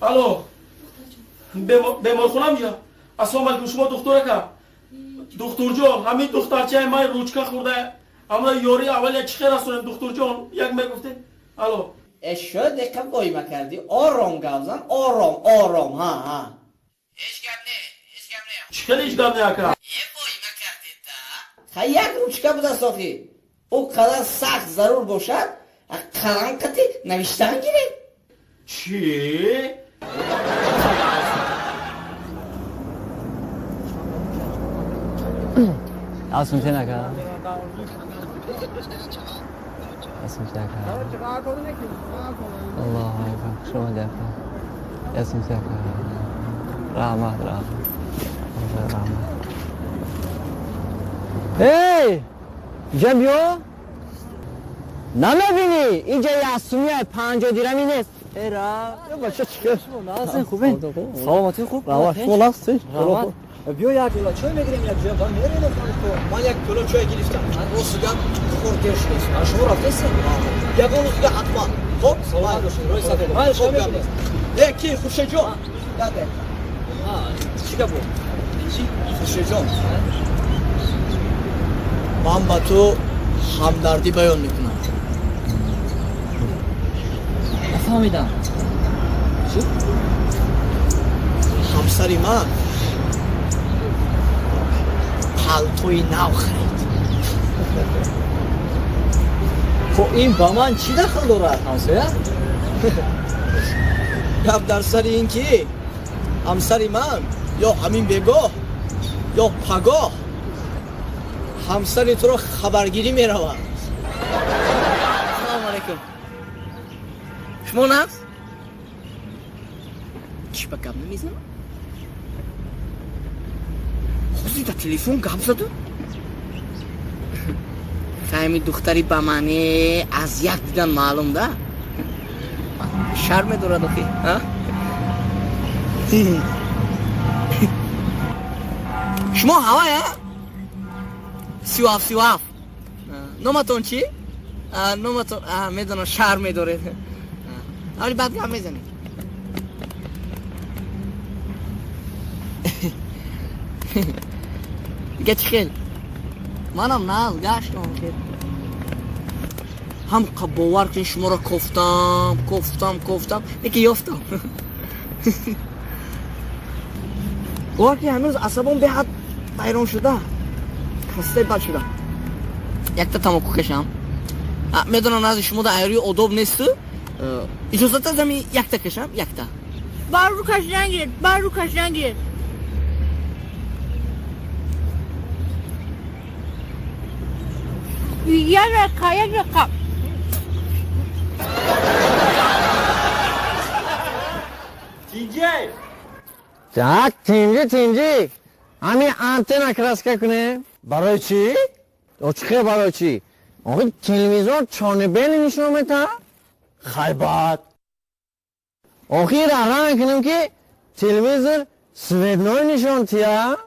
الو بیمارخونم یا السلام علیکم شما دکتر کا دکتر جان همین دخترچه من روچکا خورده اما یاری اول یک خیر هستونم دکتر جان یک میگفته الو اشو دقیقا قایمه کردی آرام گوزن آرام ها هیچ گپ نه چخیل هیچ گپ نه اکا یه قایمه کردید دا خیلی یک روچکه بوده ساخی او قدر سخت ضرور باشد قلم قطی نوشتن گیرید چی؟ اسمش نکن اسمش نکن الله اکبر شما دفعه اسمش نکن رحمت هی جمعیو نمیبینی اینجا یاسومیه 50 درمی نیست ایرا باشه چیکار ناز خوبه سلامتی خوب راوش خلاص بیا یک کیلو چای میگیریم یک جا میریم تو من یک کیلو چای گرفتم من روزگار خوردیش نیست شما رفتید یک روزگار حتما خب سلام روی صد من شما میگیرم یکی خوشه جان داده چیکار بود چی خوشه جان من با تو همدردی بیان میکنم فهمیدم چی همسری من پالتوی نو خرید خب این با من چی دخل دارد همسایه؟ گفت در سر این که همسری من یا همین بگاه یا پگاه همسری تو رو خبرگیری می روند سلام علیکم شما نفس؟ چی با گب نمیزنم؟ خوزی در تلیفون گب زدو؟ فهمی دختری با منی از یک دیدن معلوم ده؟ شرم دارد اخی شما هوای سیواف نومتون چی؟ نومتون میدونم شرم داره ولی بعد هم میزنی دیگه چی خیل منم نه گشتم هم باور کن شما را کفتم یکی یافتم باور کن هنوز عصبم به حد بیرون شده خسته بد شدم یک تا تماکو کشم میدونم از شما در ایاری اداب نیست اجازه دادم یک تا کشم یک تا بر رو کش نگیر یک رقم جاک تینجی همین آنتن اکراسکه کنه برای چی؟ چخه برای چی؟ آقای تلویزیون چانه بیلی نشون میده خیبات آخی را میکنم که تلویزیون سویدنوی نشون تیا